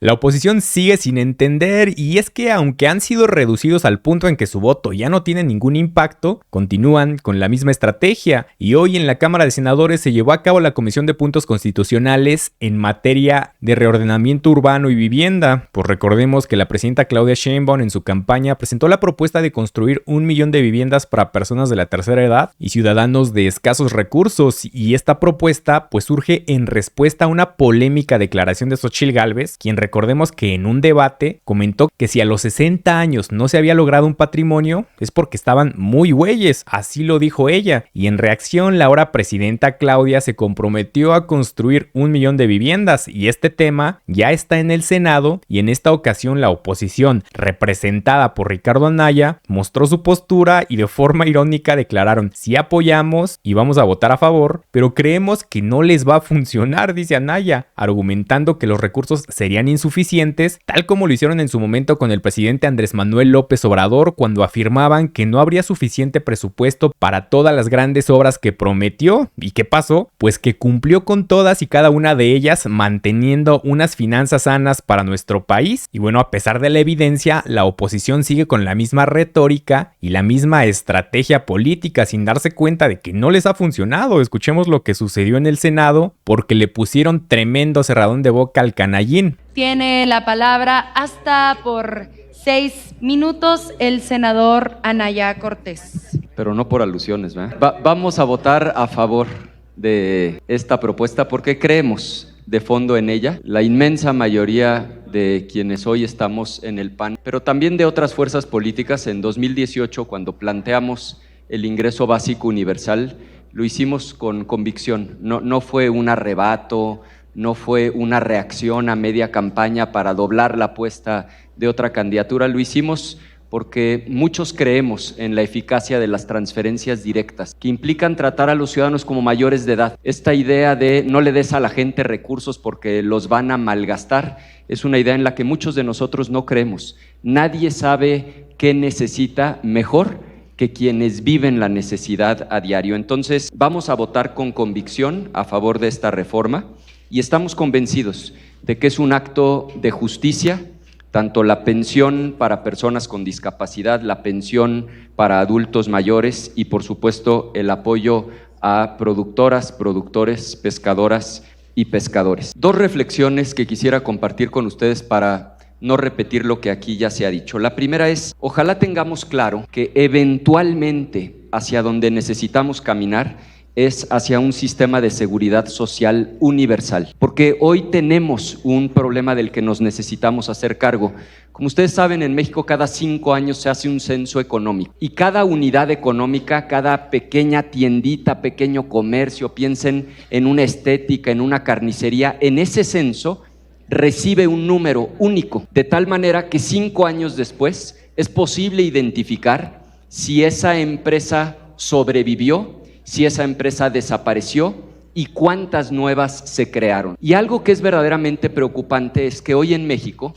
La oposición sigue sin entender, y es que aunque han sido reducidos al punto en que su voto ya no tiene ningún impacto, continúan con la misma estrategia, y hoy en la Cámara de Senadores se llevó a cabo la Comisión de Puntos Constitucionales en materia de reordenamiento urbano y vivienda. Pues recordemos que la presidenta Claudia Sheinbaum en su campaña presentó la propuesta de construir 1 millón de viviendas para personas de la tercera edad y ciudadanos de escasos recursos, y esta propuesta pues surge en respuesta a una polémica declaración de Xóchitl Gálvez, quien recordemos que en un debate comentó que si a los 60 años no se había logrado un patrimonio es porque estaban muy güeyes, así lo dijo ella, y en reacción la ahora presidenta Claudia se comprometió a construir 1 millón de viviendas, y este tema ya está en el Senado, y en esta ocasión la oposición, representada por Ricardo Anaya, mostró su postura y de forma irónica declararon: sí apoyamos y vamos a votar a favor, pero creemos que no les va a funcionar, dice Anaya, argumentando que los recursos serían insuficientes, tal como lo hicieron en su momento con el presidente Andrés Manuel López Obrador, cuando afirmaban que no habría suficiente presupuesto para todas las grandes obras que prometió. ¿Y qué pasó? Pues que cumplió con todas y cada una de ellas, manteniendo unas finanzas sanas para nuestro país. Y bueno, a pesar de la evidencia, la oposición sigue con la misma retórica y la misma estrategia política, sin darse cuenta de que no les ha funcionado. Escuchemos lo que sucedió en el Senado, porque le pusieron tremendo cerradón de boca al canallín. Tiene la palabra hasta por 6 minutos el senador Anaya Cortés. Pero no por alusiones, ¿verdad? Vamos a votar a favor de esta propuesta porque creemos de fondo en ella. La inmensa mayoría de quienes hoy estamos en el PAN, pero también de otras fuerzas políticas, en 2018, cuando planteamos el ingreso básico universal, lo hicimos con convicción. No fue un arrebato, no fue una reacción a media campaña para doblar la apuesta de otra candidatura. Lo hicimos porque muchos creemos en la eficacia de las transferencias directas, que implican tratar a los ciudadanos como mayores de edad. Esta idea de no le des a la gente recursos porque los van a malgastar es una idea en la que muchos de nosotros no creemos. Nadie sabe qué necesita mejor que quienes viven la necesidad a diario. Entonces, vamos a votar con convicción a favor de esta reforma y estamos convencidos de que es un acto de justicia, tanto la pensión para personas con discapacidad, la pensión para adultos mayores y, por supuesto, el apoyo a productoras, productores, pescadoras y pescadores. Dos reflexiones que quisiera compartir con ustedes para no repetir lo que aquí ya se ha dicho. La primera es, ojalá tengamos claro que eventualmente hacia donde necesitamos caminar es hacia un sistema de seguridad social universal, porque hoy tenemos un problema del que nos necesitamos hacer cargo. Como ustedes saben, en México cada 5 años se hace un censo económico y cada unidad económica, cada pequeña tiendita, pequeño comercio, piensen en una estética, en una carnicería, en ese censo recibe un número único, de tal manera que 5 años después es posible identificar si esa empresa sobrevivió, si esa empresa desapareció y cuántas nuevas se crearon. Y algo que es verdaderamente preocupante es que hoy en México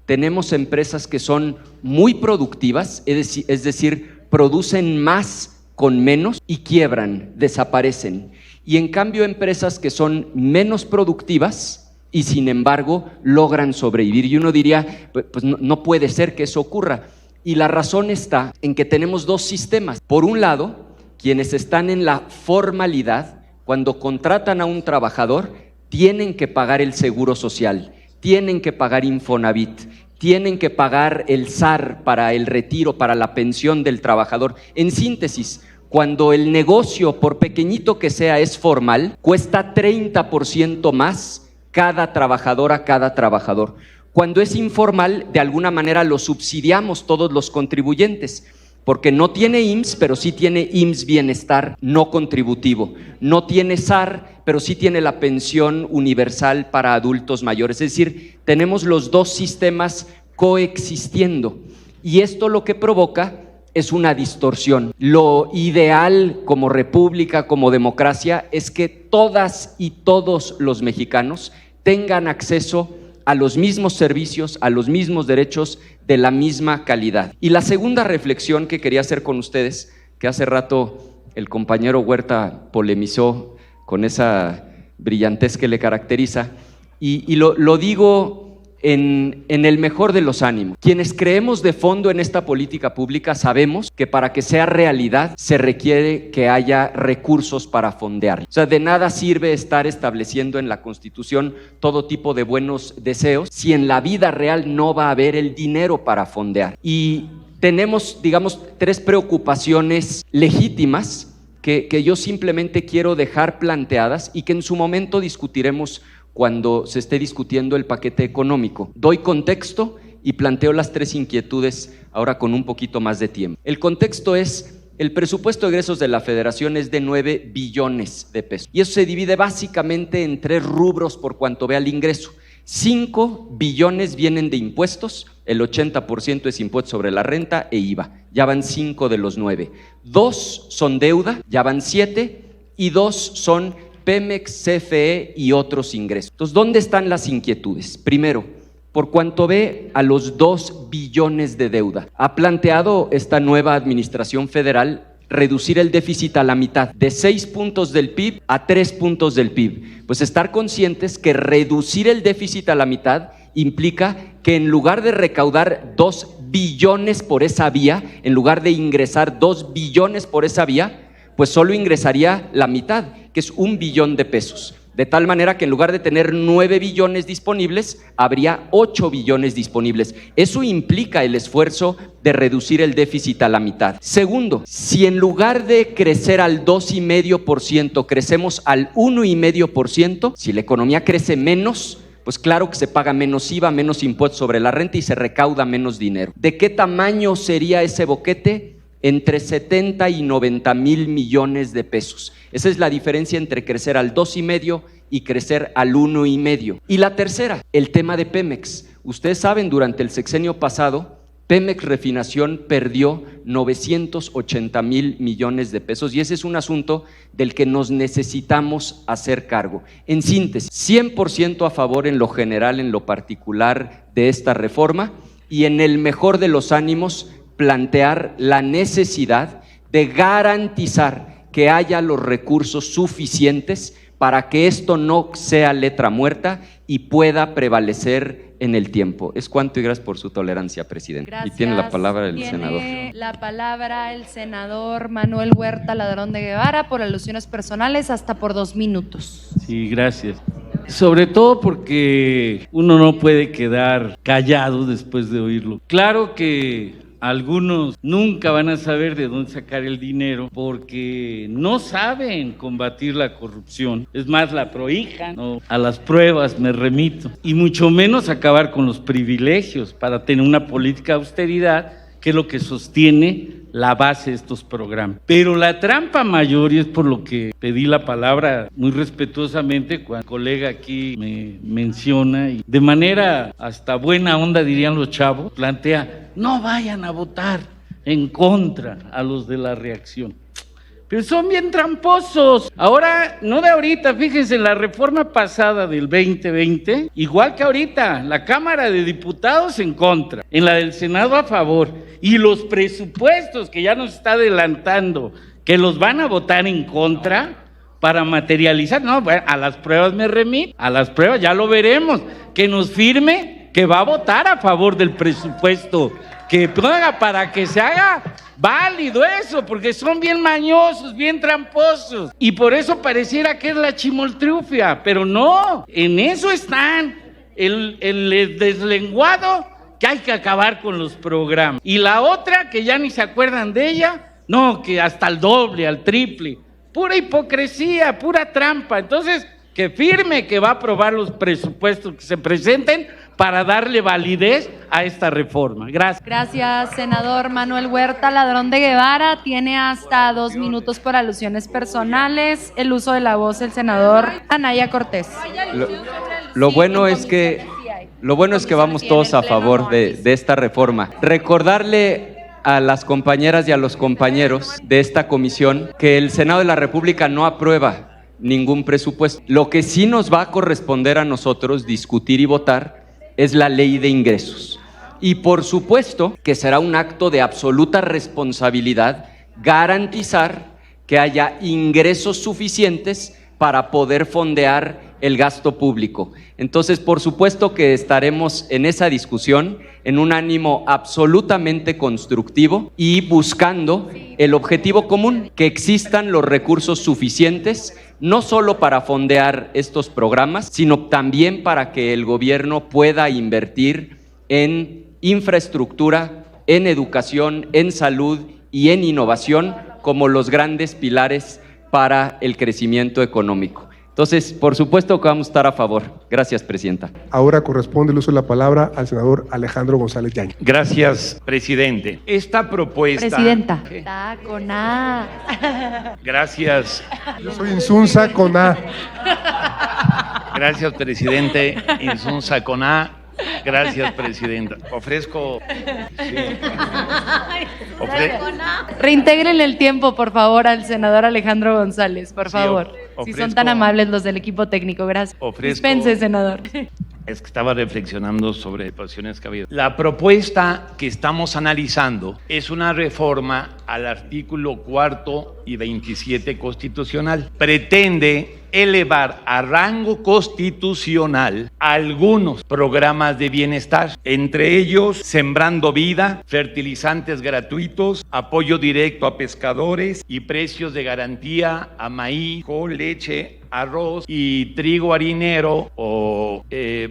tenemos empresas que son muy productivas, es decir, producen más con menos y quiebran, desaparecen. Y en cambio empresas que son menos productivas y sin embargo logran sobrevivir. Y uno diría, pues no puede ser que eso ocurra. Y la razón está en que tenemos dos sistemas. Por un lado, quienes están en la formalidad, cuando contratan a un trabajador, tienen que pagar el seguro social, tienen que pagar Infonavit, tienen que pagar el SAR para el retiro, para la pensión del trabajador. En síntesis, cuando el negocio, por pequeñito que sea, es formal, cuesta 30% más cada trabajadora, cada trabajador. Cuando es informal, de alguna manera lo subsidiamos todos los contribuyentes, porque no tiene IMSS, pero sí tiene IMSS Bienestar no contributivo, no tiene SAR, pero sí tiene la pensión universal para adultos mayores. Es decir, tenemos los dos sistemas coexistiendo y esto lo que provoca es una distorsión. Lo ideal como república, como democracia, es que todas y todos los mexicanos tengan acceso a los mismos servicios, a los mismos derechos de la misma calidad. Y la segunda reflexión que quería hacer con ustedes, que hace rato el compañero Huerta polemizó con esa brillantez que le caracteriza, y lo digo en el mejor de los ánimos. Quienes creemos de fondo en esta política pública sabemos que para que sea realidad se requiere que haya recursos para fondear. O sea, de nada sirve estar estableciendo en la Constitución todo tipo de buenos deseos si en la vida real no va a haber el dinero para fondear. Y tenemos, digamos, 3 preocupaciones legítimas que yo simplemente quiero dejar planteadas y que en su momento discutiremos cuando se esté discutiendo el paquete económico. Doy contexto y planteo las 3 inquietudes ahora con un poquito más de tiempo. El contexto es: el presupuesto de egresos de la Federación es de 9 billones de pesos y eso se divide básicamente en 3 rubros por cuanto ve al ingreso. 5 billones vienen de impuestos, el 80% es impuesto sobre la renta e IVA, ya van 5 de los 9. 2 son deuda, ya van 7, y 2 son Pemex, CFE y otros ingresos. Entonces, ¿dónde están las inquietudes? Primero, por cuanto ve a los 2 billones de deuda, ha planteado esta nueva administración federal reducir el déficit a la mitad, de 6 puntos del PIB a 3 puntos del PIB. Pues estar conscientes que reducir el déficit a la mitad implica que en lugar de recaudar 2 billones por esa vía, en lugar de ingresar 2 billones por esa vía, pues solo ingresaría la mitad, que es 1 billón de pesos. De tal manera que en lugar de tener 9 billones disponibles, habría 8 billones disponibles. Eso implica el esfuerzo de reducir el déficit a la mitad. Segundo, si en lugar de crecer al 2,5%, crecemos al 1,5%, si la economía crece menos, pues claro que se paga menos IVA, menos impuestos sobre la renta y se recauda menos dinero. ¿De qué tamaño sería ese boquete? Entre 70 y 90 mil millones de pesos. Esa es la diferencia entre crecer al 2,5% y crecer al 1,5%. Y la tercera, el tema de Pemex. Ustedes saben, durante el sexenio pasado, Pemex Refinación perdió 980 mil millones de pesos y ese es un asunto del que nos necesitamos hacer cargo. En síntesis, 100% a favor en lo general, en lo particular de esta reforma, y en el mejor de los ánimos plantear la necesidad de garantizar que haya los recursos suficientes para que esto no sea letra muerta y pueda prevalecer en el tiempo. Es cuanto y gracias por su tolerancia, presidente. Gracias. Y tiene la palabra el senador. Tiene la palabra el senador Manuel Huerta Ladrón de Guevara por alusiones personales hasta por 2 minutos. Sí, gracias. Sobre todo porque uno no puede quedar callado después de oírlo. Claro que algunos nunca van a saber de dónde sacar el dinero porque no saben combatir la corrupción. Es más, la prohijan, ¿no? A las pruebas me remito. Y mucho menos acabar con los privilegios para tener una política de austeridad, que es lo que sostiene la base de estos programas. Pero la trampa mayor, y es por lo que pedí la palabra muy respetuosamente cuando el colega aquí me menciona, y de manera hasta buena onda dirían los chavos, plantea: no vayan a votar en contra a los de la reacción. Pero son bien tramposos. Ahora, no de ahorita, fíjense, en la reforma pasada del 2020, igual que ahorita, la Cámara de Diputados en contra, en la del Senado a favor, y los presupuestos que ya nos está adelantando, que los van a votar en contra para materializar. No, bueno, a las pruebas me remito, a las pruebas ya lo veremos, que nos firme que va a votar a favor del presupuesto, que ponga para que se haga válido eso, porque son bien mañosos, bien tramposos, y por eso pareciera que es la chimoltrufia, pero no, en eso están, el deslenguado, que hay que acabar con los programas, y la otra, que ya ni se acuerdan de ella, no, que hasta al doble, al triple, pura hipocresía, pura trampa. Entonces, que firme que va a aprobar los presupuestos que se presenten para darle validez a esta reforma. Gracias. Gracias, senador Manuel Huerta Ladrón de Guevara. Tiene hasta 2 minutos por alusiones personales. El uso de la voz, el senador Anaya Cortés. Lo bueno es que vamos todos a favor de esta reforma. Recordarle a las compañeras y a los compañeros de esta comisión que el Senado de la República no aprueba ningún presupuesto. Lo que sí nos va a corresponder a nosotros discutir y votar es la ley de ingresos. Y por supuesto que será un acto de absoluta responsabilidad garantizar que haya ingresos suficientes para poder fondear el gasto público. Entonces, por supuesto que estaremos en esa discusión en un ánimo absolutamente constructivo y buscando el objetivo común, que existan los recursos suficientes, no solo para fondear estos programas, sino también para que el gobierno pueda invertir en infraestructura, en educación, en salud y en innovación como los grandes pilares para el crecimiento económico. Entonces, por supuesto que vamos a estar a favor. Gracias, Presidenta. Ahora corresponde el uso de la palabra al senador Alejandro González Yáñez. Gracias, presidente. Esta propuesta... Presidenta. ¿Qué? Está con A. Gracias. Yo soy Insunza con A. Gracias, presidente. Insunza con A. Gracias, presidenta. Ofrezco... Sí. Reintégrenle el tiempo, por favor, al senador Alejandro González, por favor. Si son tan amables los del equipo técnico, gracias. Dispense, senador. Es que estaba reflexionando sobre situaciones que ha habido. La propuesta que estamos analizando es una reforma al artículo 4 y 27 constitucional. Pretende elevar a rango constitucional algunos programas de bienestar, entre ellos Sembrando Vida, fertilizantes gratuitos, apoyo directo a pescadores y precios de garantía a maíz, leche, arroz y trigo harinero o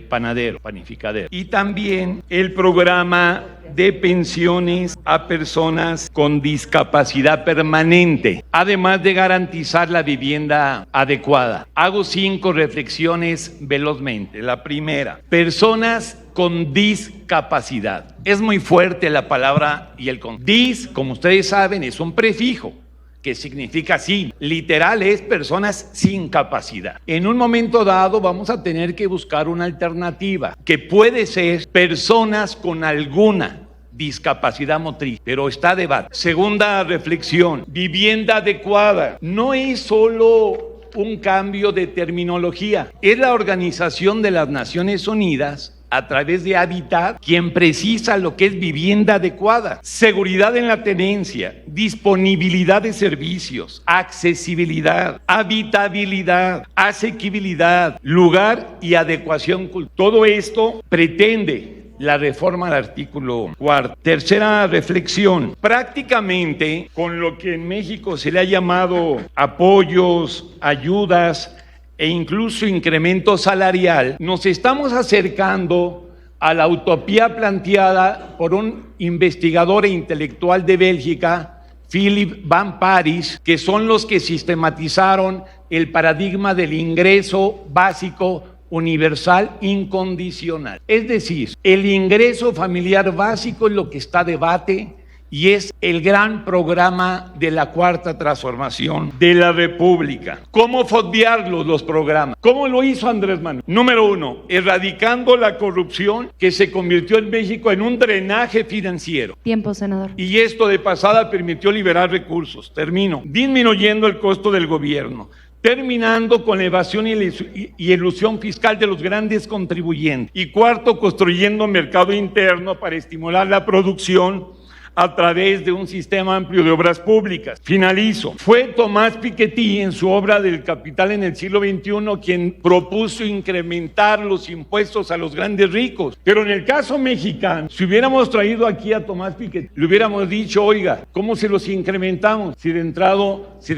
panadero, panificadero. Y también el programa de pensiones a personas con discapacidad permanente, además de garantizar la vivienda adecuada. Hago 5 reflexiones velozmente. La primera, personas con discapacidad. Es muy fuerte la palabra y el con. Dis, como ustedes saben, es un prefijo que significa sí, literal es personas sin capacidad. En un momento dado vamos a tener que buscar una alternativa, que puede ser personas con alguna discapacidad motriz, pero está a debate. Segunda reflexión, vivienda adecuada. No es solo un cambio de terminología, es la Organización de las Naciones Unidas a través de Habitat, quien precisa lo que es vivienda adecuada, seguridad en la tenencia, disponibilidad de servicios, accesibilidad, habitabilidad, asequibilidad, lugar y adecuación cultural. Todo esto pretende la reforma del artículo 4. Tercera reflexión, prácticamente con lo que en México se le ha llamado apoyos, ayudas, e incluso incremento salarial, nos estamos acercando a la utopía planteada por un investigador e intelectual de Bélgica, Philip Van Parijs, que son los que sistematizaron el paradigma del ingreso básico universal incondicional. Es decir, el ingreso familiar básico es lo que está a debate y es el gran programa de la Cuarta Transformación de la República. ¿Cómo fondearlos los programas? ¿Cómo lo hizo Andrés Manuel? Número 1, erradicando la corrupción que se convirtió en México en un drenaje financiero. Tiempo, senador. Y esto de pasada permitió liberar recursos. Termino. Disminuyendo el costo del gobierno. Terminando con la evasión y elusión fiscal de los grandes contribuyentes. Y cuarto, construyendo un mercado interno para estimular la producción a través de un sistema amplio de obras públicas. Finalizo. Fue Tomás Piketty en su obra del Capital en el siglo XXI quien propuso incrementar los impuestos a los grandes ricos. Pero en el caso mexicano, si hubiéramos traído aquí a Tomás Piketty, le hubiéramos dicho, oiga, ¿cómo se los incrementamos si de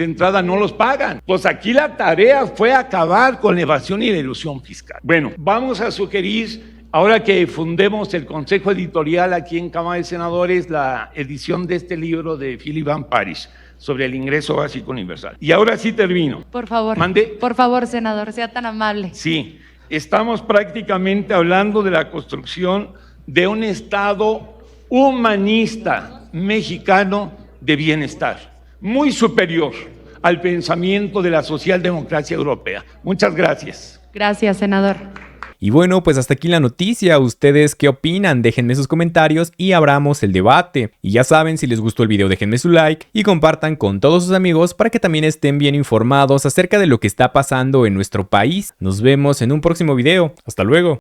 entrada no los pagan? Pues aquí la tarea fue acabar con la evasión y la elusión fiscal. Bueno, vamos a sugerir, ahora que fundemos el Consejo Editorial aquí en Cámara de Senadores, la edición de este libro de Philip Van Parijs sobre el ingreso básico universal. Y ahora sí termino. Por favor. ¿Mande? Por favor, senador, sea tan amable. Sí, estamos prácticamente hablando de la construcción de un Estado humanista mexicano de bienestar, muy superior al pensamiento de la socialdemocracia europea. Muchas gracias. Gracias, senador. Y bueno, pues hasta aquí la noticia. ¿Ustedes qué opinan? Déjenme sus comentarios y abramos el debate. Y ya saben, si les gustó el video, déjenme su like y compartan con todos sus amigos para que también estén bien informados acerca de lo que está pasando en nuestro país. Nos vemos en un próximo video. Hasta luego.